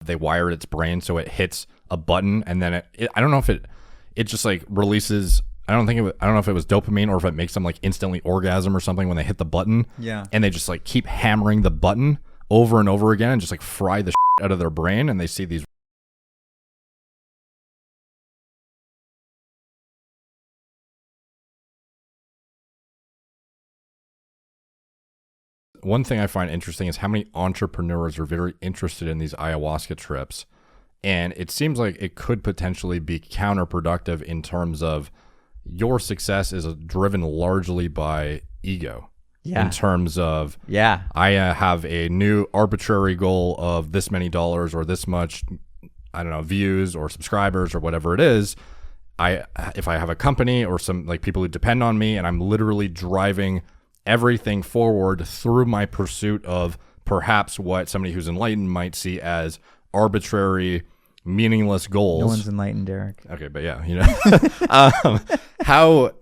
they wired its brain so it hits a button, and then I don't know if it just like releases. I don't know if it was dopamine or if it makes them like instantly orgasm or something when they hit the button. Yeah. And they just like keep hammering the button over and over again and just like fry the shit out of their brain, and they see these. One thing I find interesting is how many entrepreneurs are very interested in these ayahuasca trips. And it seems like it could potentially be counterproductive in terms of your success is driven largely by ego. Yeah. In terms of, yeah, I have a new arbitrary goal of this many dollars or this much, I don't know, views or subscribers or whatever it is. If I have a company or some like people who depend on me, and I'm literally driving everything forward through my pursuit of perhaps what somebody who's enlightened might see as arbitrary, meaningless goals. No one's enlightened, Derek. Okay, but yeah, you know,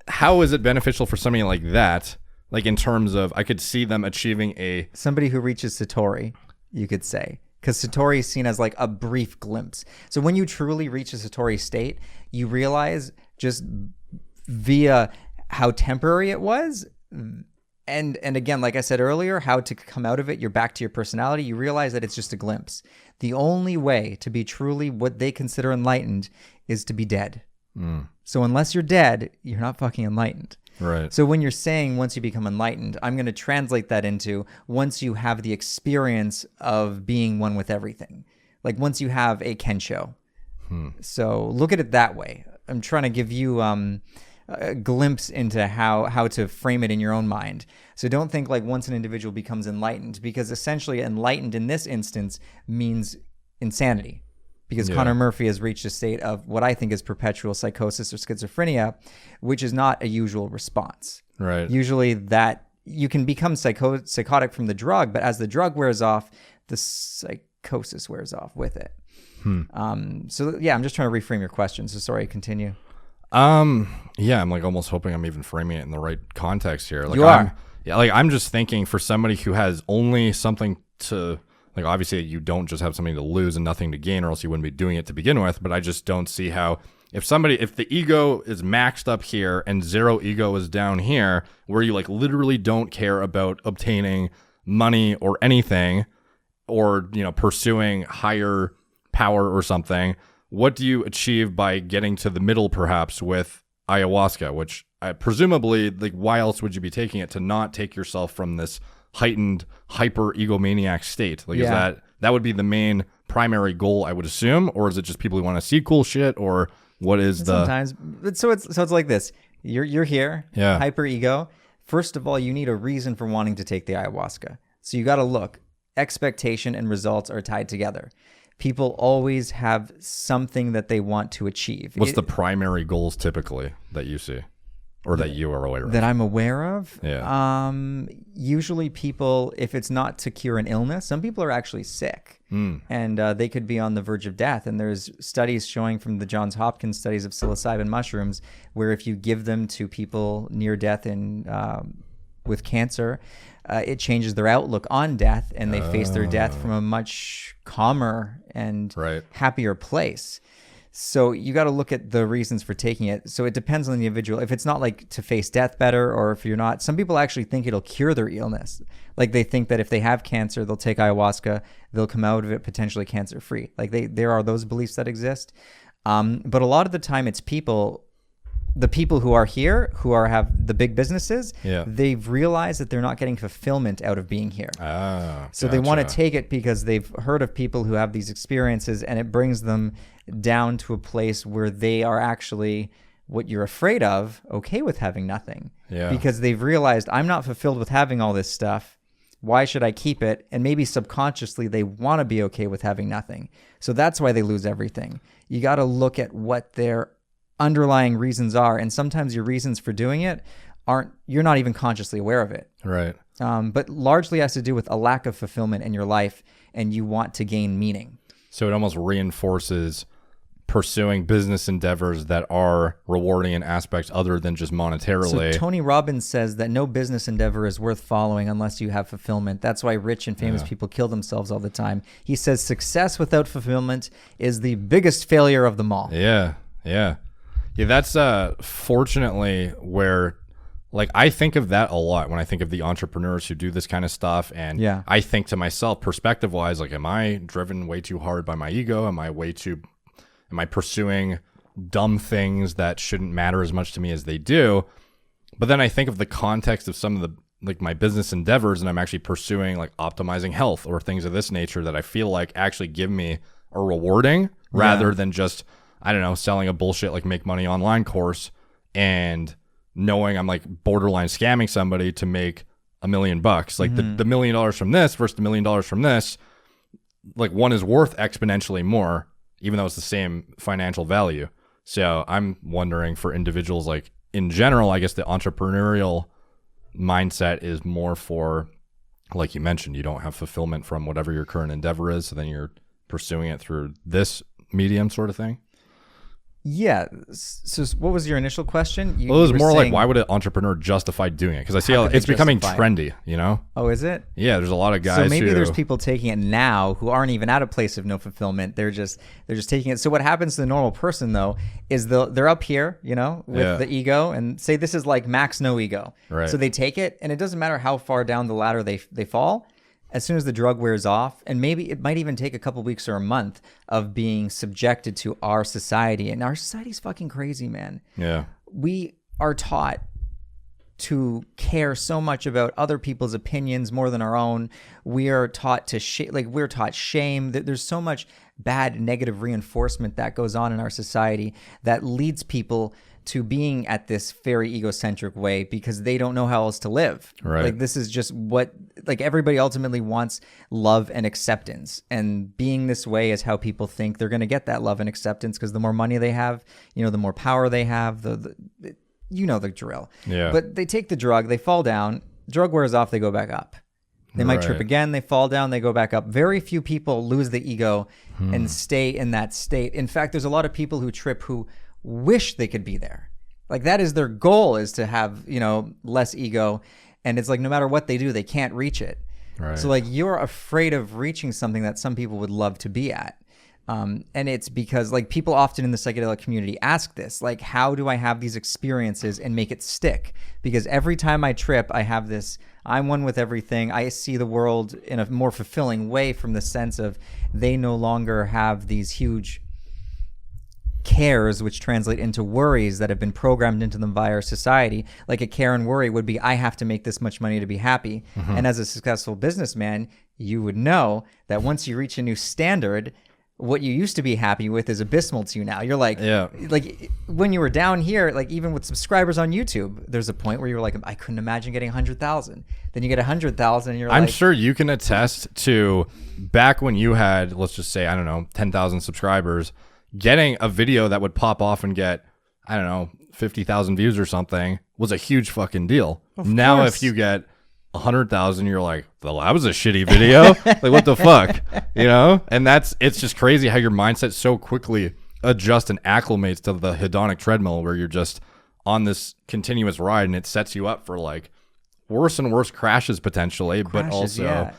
how is it beneficial for somebody like that? Like in terms of, I could see them achieving somebody who reaches Satori, you could say, because Satori is seen as like a brief glimpse. So when you truly reach a Satori state, you realize just via how temporary it was. And again, like I said earlier, how to come out of it, you're back to your personality. You realize that it's just a glimpse. The only way to be truly what they consider enlightened is to be dead. So unless you're dead, you're not fucking enlightened. Right. So when you're saying once you become enlightened, I'm going to translate that into once you have the experience of being one with everything. Like once you have a Kensho. So look at it that way. I'm trying to give you a glimpse into how to frame it in your own mind. So don't think like once an individual becomes enlightened, because essentially enlightened in this instance means insanity. Because Connor Murphy has reached a state of what I think is perpetual psychosis or schizophrenia, which is not a usual response. Right. Usually that you can become psychotic from the drug, but as the drug wears off, the psychosis wears off with it. So yeah, I'm just trying to reframe your question. So sorry, continue. Yeah, I'm like almost hoping I'm even framing it in the right context here. Like You are. I'm just thinking for somebody who has only something to, like, obviously you don't just have something to lose and nothing to gain, or else you wouldn't be doing it to begin with. But I just don't see how, if the ego is maxed up here and zero ego is down here, where you like literally don't care about obtaining money or anything, or, you know, pursuing higher power or something, what do you achieve by getting to the middle, perhaps with ayahuasca, which presumably, like, why else would you be taking it to not take yourself from this heightened hyper egomaniac state? Like, is that would be the main primary goal, I would assume, or is it just people who want to see cool shit, or what is sometimes so it's like this. You're here, hyper ego. First of all, you need a reason for wanting to take the ayahuasca. So you got to look. Expectation and results are tied together. People always have something that they want to achieve. What's the primary goals typically that you see, or that you are aware of? That I'm aware of? Yeah. Usually people, if it's not to cure an illness, some people are actually sick. And they could be on the verge of death. And there's studies showing from the Johns Hopkins studies of psilocybin mushrooms, where if you give them to people near death with cancer, it changes their outlook on death, and they face their death from a much calmer and happier place. So you got to look at the reasons for taking it. So it depends on the individual. If it's not like to face death better, or if you're not, some people actually think it'll cure their illness. Like they think that if they have cancer, they'll take ayahuasca, they'll come out of it potentially cancer free. Like there are those beliefs that exist. But a lot of the time it's the people who are here, who have the big businesses, they've realized that they're not getting fulfillment out of being here. So they want to take it because they've heard of people who have these experiences, and it brings them down to a place where they are actually, what you're afraid of, okay with having nothing. Because they've realized, I'm not fulfilled with having all this stuff. Why should I keep it? And maybe subconsciously they want to be okay with having nothing. So that's why they lose everything. You got to look at what their underlying reasons are, and sometimes your reasons for doing it you're not even consciously aware of it. Right. But largely has to do with a lack of fulfillment in your life, and you want to gain meaning. So it almost reinforces pursuing business endeavors that are rewarding in aspects other than just monetarily. So Tony Robbins says that no business endeavor is worth following unless you have fulfillment. That's why rich and famous people kill themselves all the time. He says success without fulfillment is the biggest failure of them all. Yeah. That's fortunately where, like, I think of that a lot when I think of the entrepreneurs who do this kind of stuff. And I think to myself, perspective wise, like, am I driven way too hard by my ego? Am I pursuing dumb things that shouldn't matter as much to me as they do? But then I think of the context of some of the, like, my business endeavors, and I'm actually pursuing like optimizing health or things of this nature that I feel like actually give me a rewarding rather than just, I don't know, selling a bullshit like make money online course and knowing I'm like borderline scamming somebody to make $1 million. Like the $1 million from this versus the $1 million from this, like one is worth exponentially more, even though it's the same financial value. So I'm wondering for individuals, like in general, I guess the entrepreneurial mindset is more for, like you mentioned, you don't have fulfillment from whatever your current endeavor is. So then you're pursuing it through this medium sort of thing. Yeah. So what was your initial question? It was more like, why would an entrepreneur justify doing it? Because I see it's becoming trendy, you know? Oh, is it? Yeah, there's a lot of guys. So maybe there's people taking it now who aren't even at a place of no fulfillment. They're just taking it. So what happens to the normal person though is they're up here, you know, with the ego, and say this is like max no ego. Right. So they take it, and it doesn't matter how far down the ladder they fall. As soon as the drug wears off, and maybe it might even take a couple weeks or a month of being subjected to our society. And our society's fucking crazy, man. Yeah. We are taught to care so much about other people's opinions more than our own. We are taught to we're taught shame. There's so much bad negative reinforcement that goes on in our society that leads people to being at this very egocentric way because they don't know how else to live. Right. Like this is just what, like everybody ultimately wants love and acceptance, and being this way is how people think they're going to get that love and acceptance, because the more money they have, you know, the more power they have, you know the drill. Yeah. But they take the drug, they fall down, drug wears off, they go back up. They might trip again, they fall down, they go back up. Very few people lose the ego and stay in that state. In fact, there's a lot of people who trip who wish they could be there. Like that is their goal, is to have, you know, less ego. And it's like no matter what they do, they can't reach it. Right. So like you're afraid of reaching something that some people would love to be at. And it's because like people often in the psychedelic community ask this, like, how do I have these experiences and make it stick? Because every time I trip, I have this, I'm one with everything. I see the world in a more fulfilling way, from the sense of they no longer have these huge cares, which translate into worries that have been programmed into them by our society. Like a care and worry would be, I have to make this much money to be happy. And as a successful businessman, you would know that once you reach a new standard, what you used to be happy with is abysmal to you now. You're like, like when you were down here, like even with subscribers on YouTube, there's a point where you're like, I couldn't imagine getting 100,000. Then you get 100,000 and you're like, I'm sure you can attest to back when you had, let's just say, I don't know, 10,000 subscribers, getting a video that would pop off and get, I don't know, 50,000 views or something was a huge fucking deal. Now, if you get 100,000, you're like, well, that was a shitty video. Like, what the fuck, you know? And it's just crazy how your mindset so quickly adjusts and acclimates to the hedonic treadmill, where you're just on this continuous ride, and it sets you up for like worse and worse crashes potentially, but also,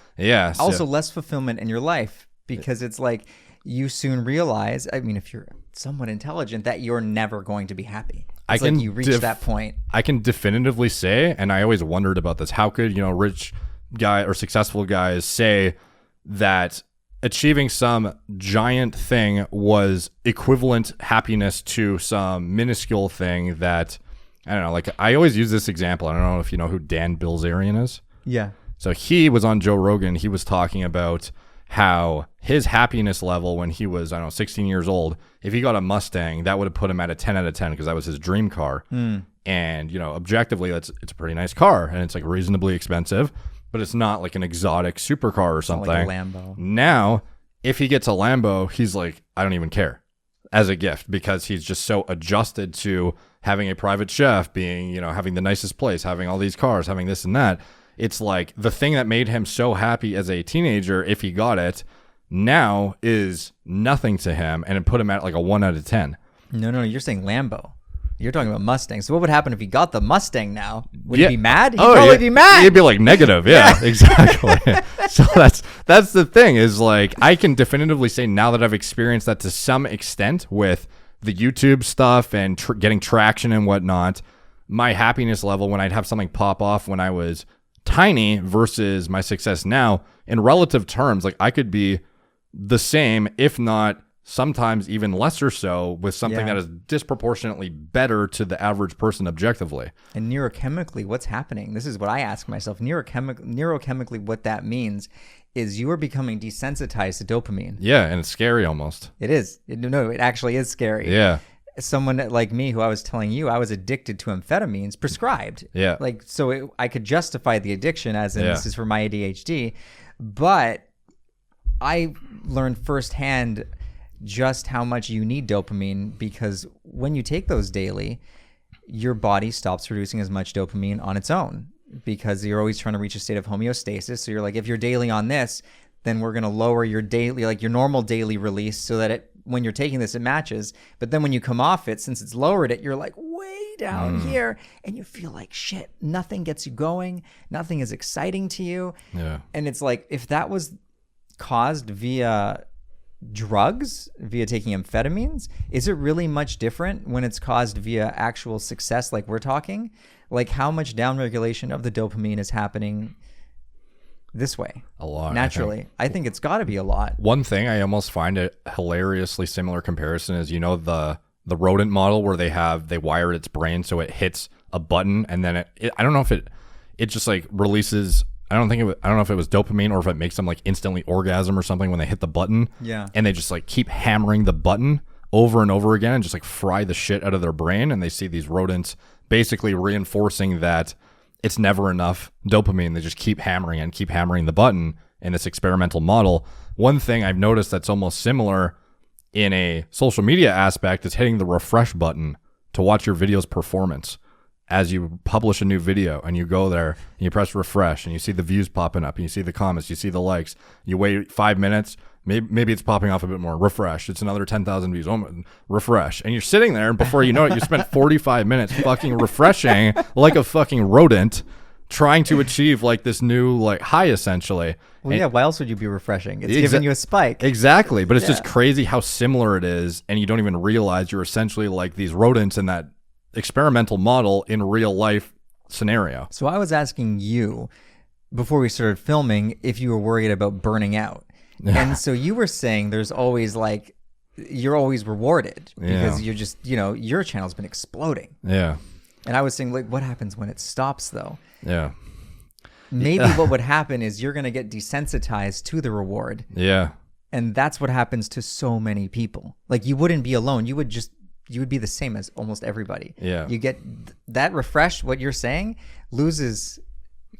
also less fulfillment in your life, because it's like you soon realize, I mean, if you're somewhat intelligent, that you're never going to be happy. It's like you reach that point. I can definitively say, and I always wondered about this, how could, you know, rich guy or successful guys say that achieving some giant thing was equivalent happiness to some minuscule thing that, I don't know, like I always use this example. I don't know if you know who Dan Bilzerian is. Yeah. So he was on Joe Rogan. He was talking about how his happiness level when he was, I don't know, 16 years old, if he got a Mustang, that would have put him at a 10 out of 10 because that was his dream car. And, you know, objectively, it's a pretty nice car, and it's like reasonably expensive, but it's not like an exotic supercar or something. Like a Lambo. Now, if he gets a Lambo, he's like, I don't even care, as a gift, because he's just so adjusted to having a private chef, being, you know, having the nicest place, having all these cars, having this and that. It's like the thing that made him so happy as a teenager, if he got it, now is nothing to him, and it put him at like a 1 out of 10. No, you're saying Lambo. You're talking about Mustang. So what would happen if he got the Mustang now? Would he be mad? He'd probably be mad. He'd be like negative. Yeah, exactly. So that's the thing is like I can definitively say now that I've experienced that to some extent with the YouTube stuff and getting traction and whatnot, my happiness level when I'd have something pop off when I was tiny versus my success now in relative terms, like I could be the same, if not sometimes even lesser so with something that is disproportionately better to the average person objectively. And neurochemically, what's happening? This is what I ask myself. Neurochemically, what that means is you are becoming desensitized to dopamine. Yeah, and it's scary almost. It is. No, it actually is scary. Yeah. Someone like me, who I was telling you, I was addicted to amphetamines prescribed. Yeah. Like, so I could justify the addiction as in this is for my ADHD. But I learned firsthand just how much you need dopamine, because when you take those daily, your body stops producing as much dopamine on its own because you're always trying to reach a state of homeostasis. So you're like, if you're daily on this, then we're going to lower your daily, like your normal daily release so that when you're taking this, it matches. But then when you come off it, since it's lowered it, you're like way down here and you feel like shit. Nothing gets you going. Nothing is exciting to you. Yeah. And it's like, if that was caused via drugs, via taking amphetamines, is it really much different when it's caused via actual success like we're talking? Like how much downregulation of the dopamine is happening this way? A lot. Naturally. I think it's got to be a lot. One thing I almost find a hilariously similar comparison is, you know, the rodent model where they wired its brain so it hits a button and then it I don't know if it just like releases, I don't know if it was dopamine or if it makes them like instantly orgasm or something when they hit the button. Yeah. And they just like keep hammering the button over and over again and just like fry the shit out of their brain. And they see these rodents basically reinforcing that it's never enough dopamine. They just keep hammering the button in this experimental model. One thing I've noticed that's almost similar in a social media aspect is hitting the refresh button to watch your video's performance. As you publish a new video and you go there and you press refresh and you see the views popping up and you see the comments, you see the likes, you wait 5 minutes, maybe it's popping off a bit more, refresh, it's another 10,000 views, refresh. And you're sitting there and before you know it, you spent 45 minutes fucking refreshing like a fucking rodent trying to achieve like this new like high essentially. Well, yeah, why else would you be refreshing? It's giving you a spike. Exactly. But it's just crazy how similar it is and you don't even realize you're essentially like these rodents in that experimental model in real life scenario. So I was asking you before we started filming if you were worried about burning out. And so you were saying there's always like, you're always rewarded because you're just, you know, your channel's been exploding. Yeah. And I was saying like, what happens when it stops though? Yeah. Maybe what would happen is you're going to get desensitized to the reward. Yeah. And that's what happens to so many people. Like you wouldn't be alone. You would be the same as almost everybody. Yeah. You get that refresh, what you're saying, loses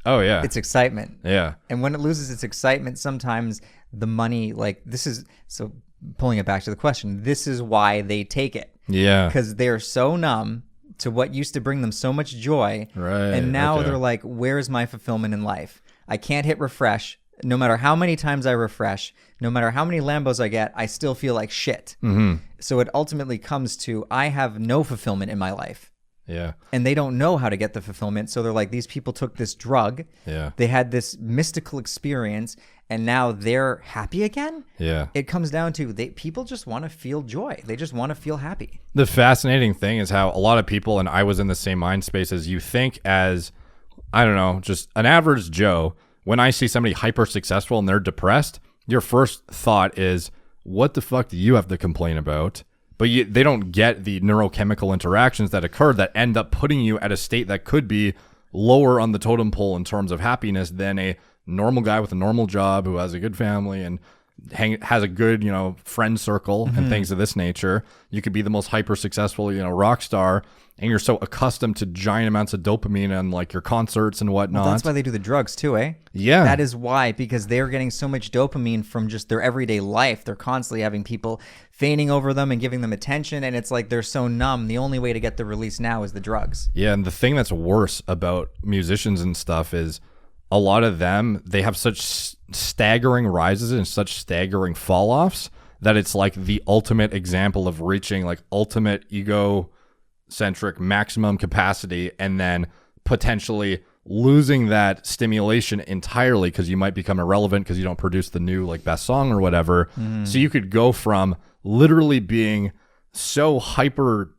its excitement. Yeah. And when it loses its excitement, sometimes the money, like this is, so pulling it back to the question, this is why they take it. Yeah. Because they're so numb to what used to bring them so much joy. Right. And now they're like, where's my fulfillment in life? I can't hit refresh. No matter how many times I refresh, no matter how many Lambos I get, I still feel like shit. Mm-hmm. So it ultimately comes to, I have no fulfillment in my life. Yeah. And they don't know how to get the fulfillment. So they're like, these people took this drug. Yeah. They had this mystical experience and now they're happy again. Yeah. It comes down to people just want to feel joy. They just want to feel happy. The fascinating thing is how a lot of people, and I was in the same mind space as you think as, I don't know, just an average Joe. When I see somebody hyper successful and they're depressed, your first thought is, what the fuck do you have to complain about? But they don't get the neurochemical interactions that occur that end up putting you at a state that could be lower on the totem pole in terms of happiness than a normal guy with a normal job who has a good family and has a good, you know, friend circle and things of this nature. You could be the most hyper successful, you know, rock star, and you're so accustomed to giant amounts of dopamine and like your concerts and whatnot. Well, that's why they do the drugs too, eh? Yeah. That is why, because they're getting so much dopamine from just their everyday life. They're constantly having people fainting over them and giving them attention. And it's like they're so numb. The only way to get the release now is the drugs. Yeah. And the thing that's worse about musicians and stuff is a lot of them, they have such staggering rises and such staggering fall offs that it's like the ultimate example of reaching like ultimate egocentric maximum capacity and then potentially losing that stimulation entirely because you might become irrelevant because you don't produce the new like best song or whatever. So you could go from literally being so hyper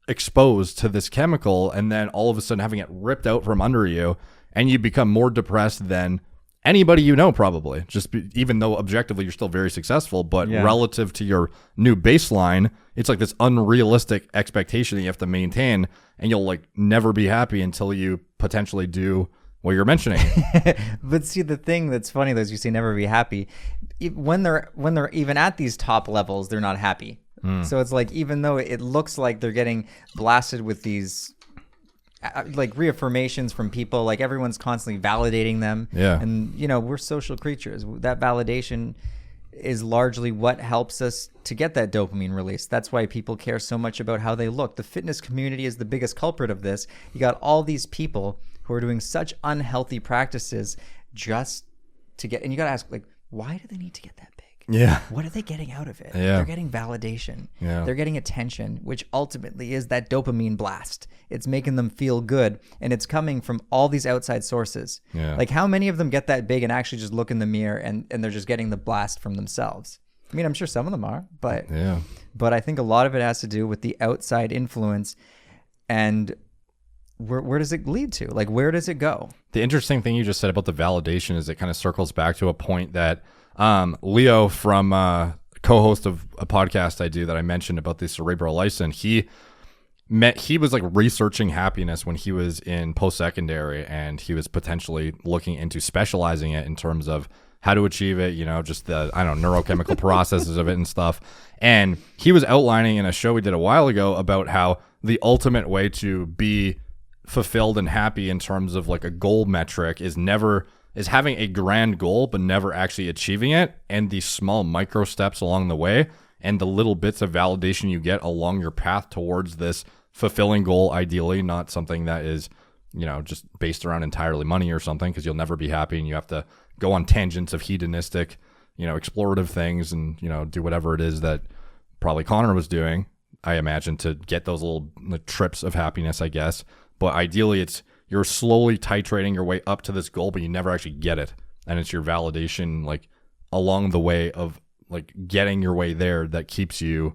exposed to this chemical and then all of a sudden having it ripped out from under you, and you become more depressed than anybody you know, probably, even though objectively you're still very successful, but relative to your new baseline, it's like this unrealistic expectation that you have to maintain, and you'll like never be happy until you potentially do what you're mentioning. But see, the thing that's funny though is you say never be happy. When they're even at these top levels, they're not happy. So it's like, even though it looks like they're getting blasted with these like reaffirmations from people, like everyone's constantly validating them. Yeah. And you know, we're social creatures. That validation is largely what helps us to get that dopamine release. That's why people care so much about how they look. The fitness community is the biggest culprit of this. You got all these people who are doing such unhealthy practices just to get, and you got to ask, like, why do they need to get that big? Yeah. What are they getting out of it? Yeah. They're getting validation. Yeah. They're getting attention, which ultimately is that dopamine blast. It's making them feel good, and it's coming from all these outside sources. Yeah. Like, how many of them get that big and actually just look in the mirror and they're just getting the blast from themselves? I mean, I'm sure some of them are, but I think a lot of it has to do with the outside influence, and where does it lead to? Like, where does it go? The interesting thing you just said about the validation is it kind of circles back to a point that Leo from co-host of a podcast I do that I mentioned about the cerebral license, he was like researching happiness when he was in post-secondary, and he was potentially looking into specializing it in terms of how to achieve it, you know, just the, I don't know, neurochemical processes of it and stuff. And he was outlining in a show we did a while ago about how the ultimate way to be fulfilled and happy in terms of like a goal metric is having a grand goal but never actually achieving it, and the small micro steps along the way and the little bits of validation you get along your path towards this fulfilling goal, ideally not something that is, you know, just based around entirely money or something, because you'll never be happy and you have to go on tangents of hedonistic, you know, explorative things and, you know, do whatever it is that probably Connor was doing, I imagine, to get those little trips of happiness, I guess. But ideally it's you're slowly titrating your way up to this goal, but you never actually get it. And it's your validation like along the way of like getting your way there that keeps the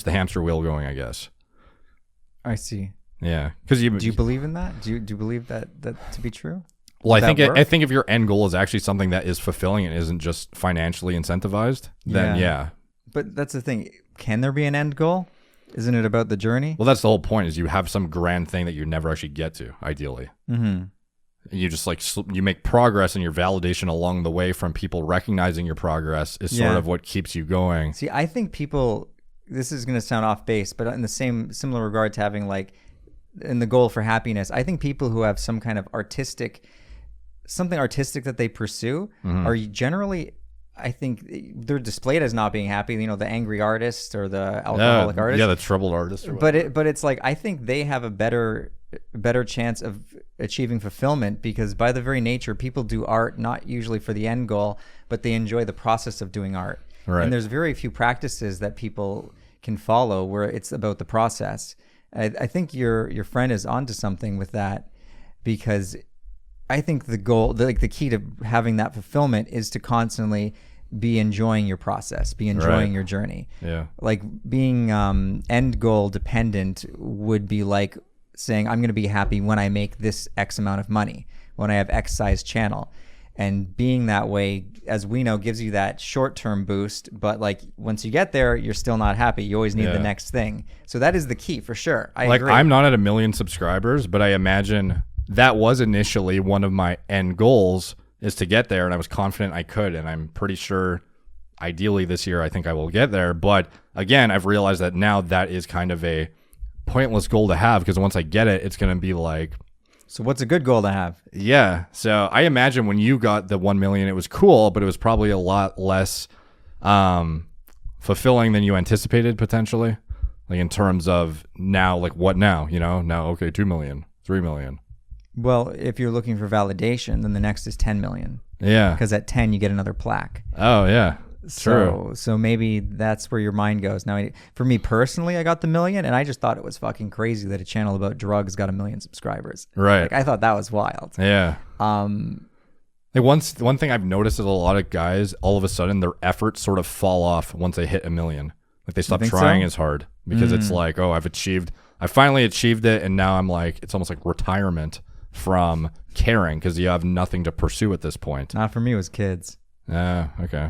hamster wheel going, I guess. I see. Yeah. Because do you believe in that? Do you believe that to be true? Well, I think if your end goal is actually something that is fulfilling and isn't just financially incentivized, then yeah. But that's the thing. Can there be an end goal? Isn't it about the journey? Well, that's the whole point, is you have some grand thing that you never actually get to, ideally. Mm-hmm. You just like, you make progress, and your validation along the way from people recognizing your progress is sort of what keeps you going. See, I think people, this is going to sound off base, but in the similar regard to having like, in the goal for happiness, I think people who have some kind of something artistic that they pursue are generally, I think they're displayed as not being happy. You know, the angry artist or the alcoholic artist. Yeah, the troubled artist. But it's like, I think they have a better chance of achieving fulfillment, because by the very nature, people do art not usually for the end goal, but they enjoy the process of doing art. Right. And there's very few practices that people can follow where it's about the process. I think your friend is onto something with that, because I think the goal, the key to having that fulfillment is to constantly be enjoying your process, be enjoying your journey. Yeah. Like being end goal dependent would be like saying, I'm going to be happy when I make this X amount of money, when I have X size channel. And being that way, as we know, gives you that short-term boost. But like once you get there, you're still not happy. You always need the next thing. So that is the key for sure. I agree. I'm not at 1 million subscribers, but I imagine that was initially one of my end goals, is to get there. And I was confident I could. And I'm pretty sure ideally this year, I think I will get there. But again, I've realized that now that is kind of a pointless goal to have, because once I get it, it's going to be like, so what's a good goal to have? Yeah. So I imagine when you got the 1 million, it was cool, but it was probably a lot less fulfilling than you anticipated potentially. Like in terms of now, like what now, you know, now, okay, 2 million, 3 million. Well, if you're looking for validation, then the next is 10 million. Yeah. Because at 10, you get another plaque. Oh, yeah. True. So maybe that's where your mind goes. Now, for me personally, I got the million, and I just thought it was fucking crazy that a channel about drugs got 1 million subscribers. Right. Like, I thought that was wild. Yeah. Like one thing I've noticed is a lot of guys, all of a sudden, their efforts sort of fall off once they hit 1 million. Like they stop trying as hard because it's like, oh, I finally achieved it, and now I'm like, it's almost like retirement from caring because you have nothing to pursue at this point. Not for me, it was kids. Okay.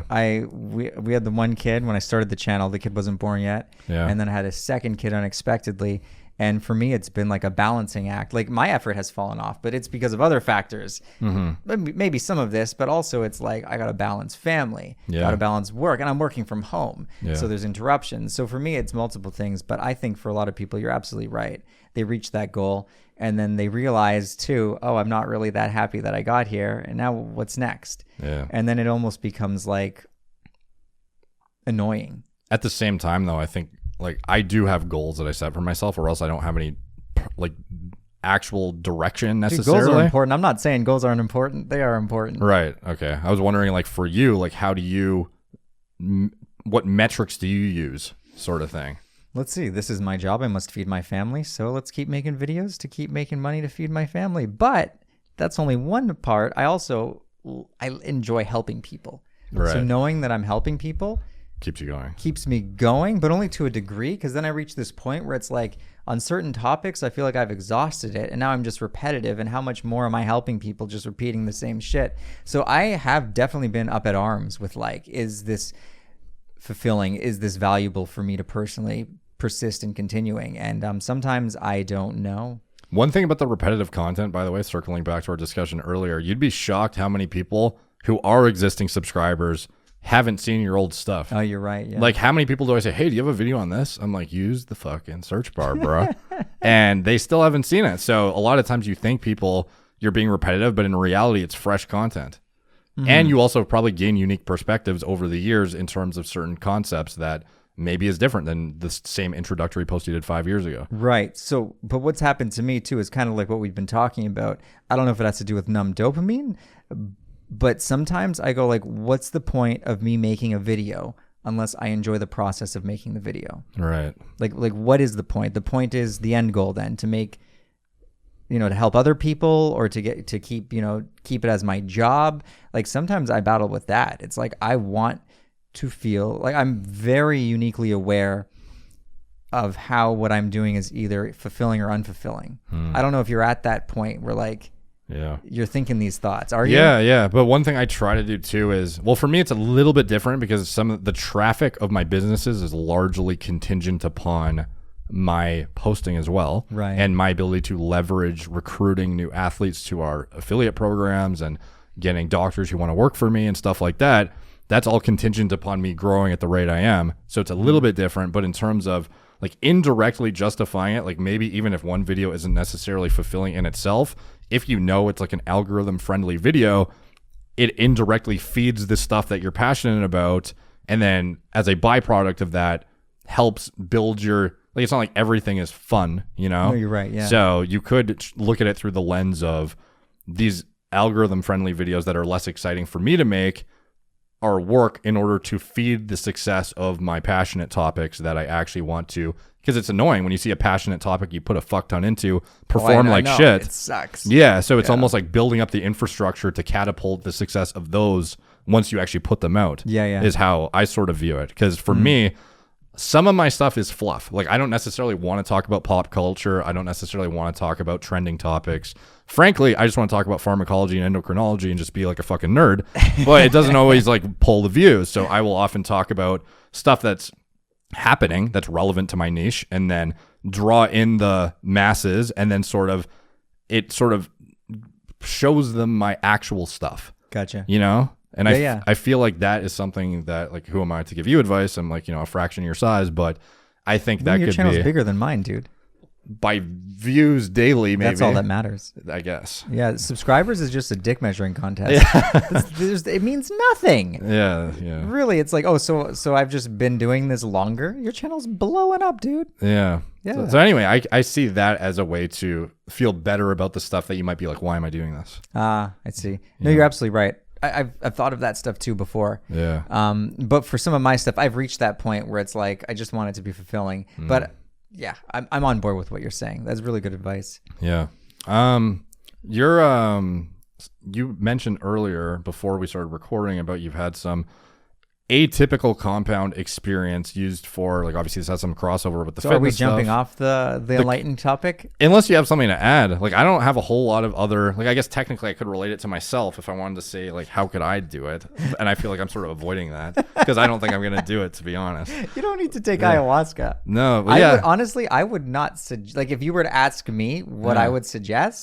We had the one kid when I started the channel. The kid wasn't born yet. Yeah. And then I had a second kid unexpectedly. And for me, it's been like a balancing act. Like my effort has fallen off, but it's because of other factors. Maybe some of this, but also it's like I got to balance family, got to balance work, and I'm working from home. Yeah. So there's interruptions. So for me, it's multiple things. But I think for a lot of people, you're absolutely right. They reach that goal and then they realize too, oh, I'm not really that happy that I got here. And now what's next? Yeah. And then it almost becomes like annoying. At the same time, though, I think like I do have goals that I set for myself, or else I don't have any like actual direction necessarily. Dude, goals are important. I'm not saying goals aren't important. They are important. Right. Okay. I was wondering, like, for you, like, how do you, what metrics do you use, sort of thing? Let's see. This is my job. I must feed my family. So let's keep making videos to keep making money to feed my family. But that's only one part. I enjoy helping people. Right. So knowing that I'm helping people keeps you going. Keeps me going, but only to a degree, because then I reach this point where it's like on certain topics, I feel like I've exhausted it and now I'm just repetitive. And how much more am I helping people just repeating the same shit? So I have definitely been up at arms with like, is this fulfilling? Is this valuable for me to personally persist in continuing? And sometimes I don't know. One thing about the repetitive content, by the way, circling back to our discussion earlier, you'd be shocked how many people who are existing subscribers haven't seen your old stuff. Oh, you're right. Yeah. Like, how many people do I say, hey, do you have a video on this? I'm like, use the fucking search bar, bro. And they still haven't seen it. So a lot of times you think you're being repetitive, but in reality, it's fresh content. Mm-hmm. And you also probably gain unique perspectives over the years in terms of certain concepts that maybe is different than the same introductory post you did 5 years ago. Right. So, but what's happened to me too is kind of like what we've been talking about. I don't know if it has to do with numb dopamine, but sometimes I go like, what's the point of me making a video unless I enjoy the process of making the video? Right. Like what is the point? The point is the end goal then, to make, to help other people or to keep it as my job. Like sometimes I battle with that. It's like, I want to feel like I'm very uniquely aware of how what I'm doing is either fulfilling or unfulfilling. I don't know if you're at that point where like, you're thinking these thoughts. Are you? Yeah. But one thing I try to do too is, well, for me, it's a little bit different because some of the traffic of my businesses is largely contingent upon my posting as well. Right. And my ability to leverage recruiting new athletes to our affiliate programs and getting doctors who want to work for me and stuff like that. That's all contingent upon me growing at the rate I am. So it's a little bit different, but in terms of like indirectly justifying it, like maybe even if one video isn't necessarily fulfilling in itself, if it's like an algorithm friendly video, it indirectly feeds the stuff that you're passionate about. And then as a byproduct of that helps build like, it's not like everything is fun, No, you're right. Yeah. So you could look at it through the lens of these algorithm friendly videos that are less exciting for me to make or work in order to feed the success of my passionate topics that I actually want to, because it's annoying when you see a passionate topic you put a fuck ton into perform like shit. It sucks. Yeah, so it's almost like building up the infrastructure to catapult the success of those once you actually put them out. Yeah. Is how I sort of view it. Because for me, some of my stuff is fluff. Like, I don't necessarily want to talk about pop culture. I don't necessarily want to talk about trending topics. Frankly, I just want to talk about pharmacology and endocrinology and just be like a fucking nerd. But it doesn't always like pull the views. So I will often talk about stuff that's happening, that's relevant to my niche, and then draw in the masses, and then it sort of shows them my actual stuff. Gotcha. And I feel like that is something that, like, who am I to give you advice? I'm like, a fraction of your size, but I think that your could channel's be bigger than mine, dude. by views daily, maybe. That's all that matters. I guess. Yeah, subscribers is just a dick measuring contest. It means nothing. Yeah. Really, it's like, oh, so I've just been doing this longer. Your channel's blowing up, dude. Yeah. Yeah. So anyway, I see that as a way to feel better about the stuff that you might be like, why am I doing this? I see. No, you're absolutely right. I've thought of that stuff too before. Yeah. But for some of my stuff, I've reached that point where it's like I just want it to be fulfilling. But yeah, I'm on board with what you're saying. That's really good advice. Yeah. You mentioned earlier before we started recording about you've had some atypical compound experience used for, like, obviously this has some crossover with the So fitness are we jumping stuff. off the enlightened topic? Unless you have something to add. Like, I don't have a whole lot of other, like, I guess technically I could relate it to myself if I wanted to say, like, how could I do it? And I feel like I'm sort of avoiding that because I don't think I'm going to do it, to be honest. You don't need to take ayahuasca. No, but yeah. I would not like, if you were to ask me what I would suggest,